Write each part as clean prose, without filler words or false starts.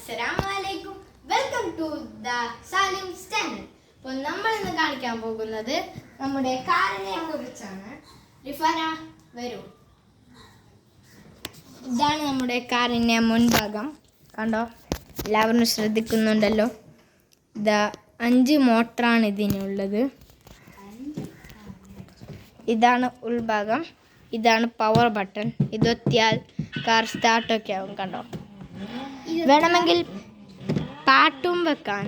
അസ്സലാമലൈക്കും welcome to the Salim channel. അപ്പോൾ നമ്മൾ ഇന്ന് കാണിക്കാൻ പോകുന്നത് നമ്മുടെ കാറിനെ കുറിച്ചാണ്. റിഫാന വരൂ. ഇതാണ് നമ്മുടെ കാറിൻ്റെ മുൻഭാഗം. കണ്ടോ, എല്ലാവരും ശ്രദ്ധിക്കുന്നുണ്ടല്ലോ. ഇതാ 5 മോട്ടറാണ് ഇതിനുള്ളത്. ഇതാണ് ഉൾഭാഗം, ഇതാണ് പവർ ബട്ടൺ. ഇതൊത്തിയാൽ കാർ സ്റ്റാർട്ടൊക്കെ ആവും. കണ്ടോ, വേണമെങ്കിൽ പാട്ടും വെക്കാൻ.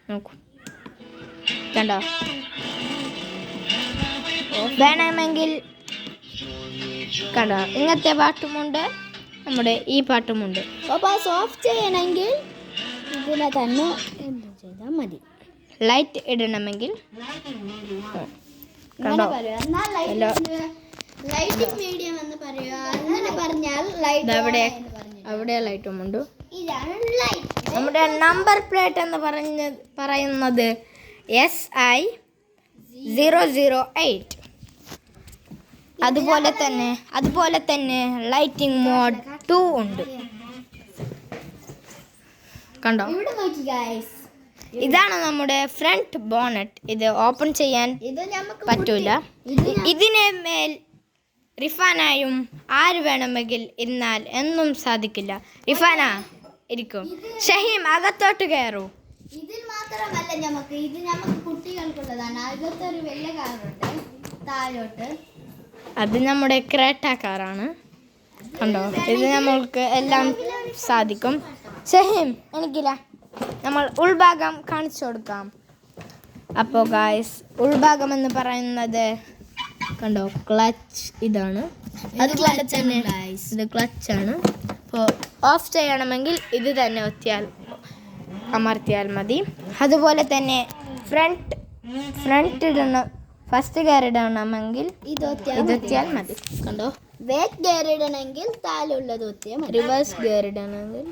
നോക്കൂ, കണ്ടോ, വേണമെങ്കിൽ കണ്ടോ, ഇങ്ങനത്തെ പാട്ടുമുണ്ട്, നമ്മുടെ ഈ പാട്ടുമുണ്ട്. ഓഫ് ചെയ്യണമെങ്കിൽ ഇതിനെ തന്നെ എന്ത് ചെയ്താൽ മതി. ലൈറ്റ് ഇടണമെങ്കിൽ കണ്ടോ, ലൈറ്റ് മീഡിയം എന്ന് പറയുക. അങ്ങനെ പറഞ്ഞാൽ അവിടെ ലൈറ്റുമുണ്ട്. ഇതാണ് ലൈറ്റ്. നമ്മുടെ നമ്പർ പ്ലേറ്റ് എന്ന് പറയുന്നത് SI 008. അതുപോലെ തന്നെ ലൈറ്റിംഗ് മോഡ് 2 ഉണ്ട്. കണ്ടോ, ഇവിടെ നോക്കി ഗൈസ്, ഇതാണ് നമ്മുടെ ഫ്രണ്ട് ബോണറ്റ്. ഇത് ഓപ്പൺ ചെയ്യാൻ ഇത് നമുക്ക് പറ്റൂല. ഇതിനെ മേൽ റിഫാനായും ആര് വേണമെങ്കിൽ ഇരുന്നാൽ എന്നും സാധിക്കില്ല. റിഫാന ഇരിക്കും. ഷഹീം അകത്തോട്ട് കയറൂ. ഇതിൽ മാത്രമല്ല, ഇത് നമുക്ക് കുട്ടികൾക്കുള്ളതാണ്. അകത്തൊരു വലിയ കാറുണ്ട് താഴോട്ട്. അത് നമ്മുടെ ക്രേറ്റ കാറാണ്. കണ്ടോ, ഇത് നമ്മൾക്ക് എല്ലാം സാധിക്കും. ഷഹീം എനിക്കില്ല, നമ്മൾ ഉൾഭാഗം കാണിച്ചു കൊടുക്കാം. അപ്പോൾ ഗായ്സ്, ഉൾഭാഗം എന്ന് പറയുന്നത് കണ്ടോ, ക്ലച്ച് ഇതാണ്. അതുപോലെ തന്നെ ഇത് ക്ലച്ചാണ്. അപ്പോൾ ഓഫ് ചെയ്യണമെങ്കിൽ ഇത് തന്നെ അമർത്തിയാൽ മതി. അതുപോലെ തന്നെ ഫ്രണ്ട് ഇടണം, ഫസ്റ്റ് ഗിയർ ഇടണമെങ്കിൽ ഇതൊത്തിയാൽ മതി. കണ്ടോ, ബാക്ക് ഗിയർ ഇടണമെങ്കിൽ താഴെയുള്ളത് ഒത്തിയാൽ മതി. റിവേഴ്സ് ഗിയർ ഇടണമെങ്കിൽ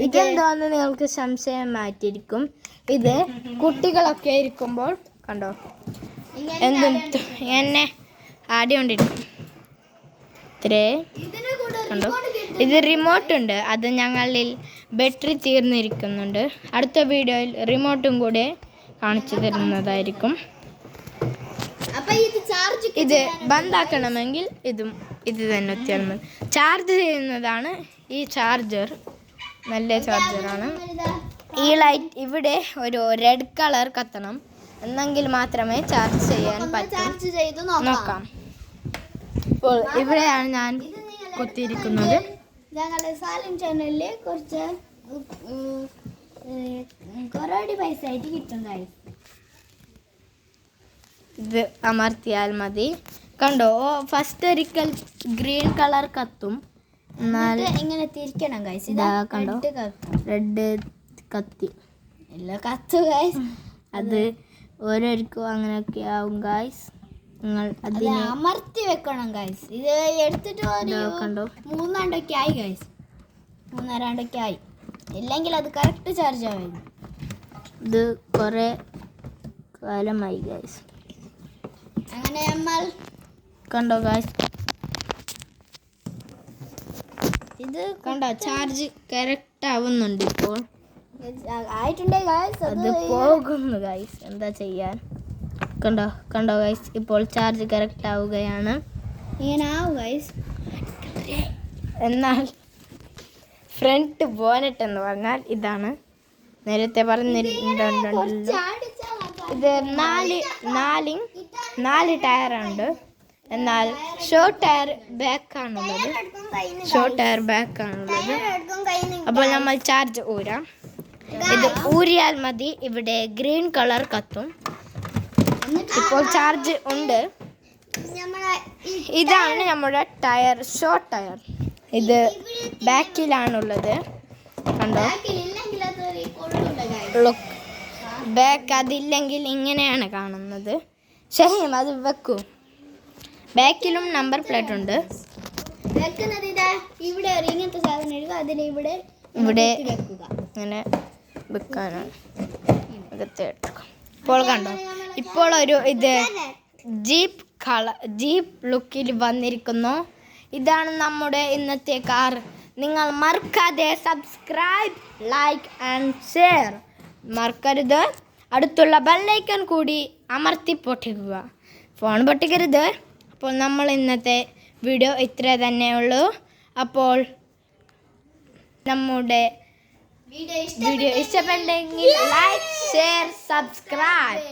ഇതെന്തോന്ന് നിങ്ങൾക്ക് സംശയം മാറ്റിയിരിക്കും. ഇത് കുട്ടികളൊക്കെ ഇരിക്കുമ്പോൾ കണ്ടോ എന്തും എന്നെ ആടിക്കൊണ്ടിരിക്കും. കണ്ടോ, ഇത് റിമോട്ട് ഉണ്ട്. അത് ഞങ്ങളിൽ ബാറ്ററി തീർന്നിരിക്കുന്നുണ്ട്. അടുത്ത വീഡിയോയിൽ റിമോട്ടും കൂടെ കാണിച്ചു തരുന്നതായിരിക്കും. ഇത് ബന്ധാക്കണമെങ്കിൽ ഇത് തന്നെ ഒത്തിയാൽ മതി. ചാർജ് ചെയ്യുന്നതാണ് ഈ ചാർജർ. നല്ല ചാർജറാണ്. ഈ ലൈറ്റ് ഇവിടെ ഒരു റെഡ് കളർ കത്തണം, എന്നെങ്കിൽ മാത്രമേ ചാർജ് ചെയ്യാൻ പറ്റൂ. നോക്കാം. ഇപ്പോൾ ഇവിടെയാണ് ഞാൻ കുത്തിയിരിക്കുന്നത്. ഞങ്ങളുടെ സാലിം ചാനലിൽ കുറച്ച് കൊറോടി പൈസ ആയിട്ട് കിട്ടും. ഇത് അമർത്തിയാൽ മതി. കണ്ടോ, ഫസ്റ്റ് ഒരിക്കൽ ഗ്രീൻ കളർ കത്തും. എന്നാൽ ഇങ്ങനെ തിരിക്കണം ഗൈസ്. ഇതാ കണ്ടോ, റെഡ് കത്തി എല്ലാം കത്തു ഗൈസ്. അത് ഓരോരിക്കും അങ്ങനെയൊക്കെ ആവും ഗൈസ്. നിങ്ങൾ അതിനെ അമർത്തി വെക്കണം ഗൈസ്. ഇത് എടുത്തിട്ട് കണ്ടോ, 3 ആണ്ടൊക്കെ ആയി ഗൈസ്. 3.5 ആണ്ടൊക്കെ ആയി. ഇല്ലെങ്കിൽ അത് കറക്റ്റ് ചാർജ് ആവുന്നു. ഇത് കുറേ കാലമായി ഗൈസ്. അങ്ങനെ നമ്മൾ കണ്ടോ ഗൈസ്, ഇത് കണ്ടോ, ചാർജ് കറക്റ്റ് ആവുന്നുണ്ട്. ഇപ്പോൾ ആയിട്ടുണ്ട് ഗൈസ്. അത് പോകുന്നു ഗൈസ്, എന്താ ചെയ്യാൻ. കണ്ടോ ഗൈസ്, ഇപ്പോൾ ചാർജ് കറക്റ്റ് ആവുകയാണ്. ഇങ്ങനെ ആവും ഗൈസ്. എന്നാൽ ഫ്രണ്ട് ബോനറ്റ് എന്ന് പറഞ്ഞാൽ ഇതാണ്. നേരത്തെ പറഞ്ഞിട്ടുണ്ടല്ലോ, ഇത് 4 ടയറുണ്ട്. എന്നാൽ ഷോർട്ട് ടയർ ബാക്കാണുള്ളത്. അപ്പോൾ നമ്മൾ ചാർജ് ഊരാം. ഇത് ഊരിയാൽ മതി. ഇവിടെ ഗ്രീൻ കളർ കത്തും. ഇപ്പോൾ ചാർജ് ഉണ്ട്. ഇതാണ് നമ്മുടെ ടയർ, ഷോർട്ട് ടയർ. ഇത് ബാക്കിലാണുള്ളത്. കണ്ടോ, ലുക്ക് ബാക്ക്. അതില്ലെങ്കിൽ ഇങ്ങനെയാണ് കാണുന്നത്. ഷഹീം അത് വെക്കൂ. ബാക്കിലും നമ്പർ പ്ലേറ്റ് ഉണ്ട്. ഇവിടെ ഇങ്ങനത്തെ സാധനം എടുക്കുക, അതിന് ഇവിടെ ഇങ്ങനെ വെക്കാനാണ്. ഇപ്പോൾ കണ്ടോ, ഇപ്പോൾ ഇത് ജീപ്പ് ലുക്കിൽ വന്നിരിക്കുന്നു. ഇതാണ് നമ്മുടെ ഇന്നത്തെ കാർ നിങ്ങൾ മറക്കാതെ സബ്സ്ക്രൈബ്, ലൈക്ക് ആൻഡ് ഷെയർ മറക്കരുത്. അടുത്തുള്ള ബെല്ലൈക്കൺ കൂടി അമർത്തി പൊട്ടിക്കുക. ഫോൺ പൊട്ടിക്കരുത്. അപ്പോൾ നമ്മൾ ഇന്നത്തെ വീഡിയോ ഇത്ര തന്നെയുള്ളൂ. അപ്പോൾ നമ്മുടെ വീഡിയോ ഇഷ്ടപ്പെട്ടെങ്കിൽ ലൈക്ക്, ഷെയർ, സബ്സ്ക്രൈബ്.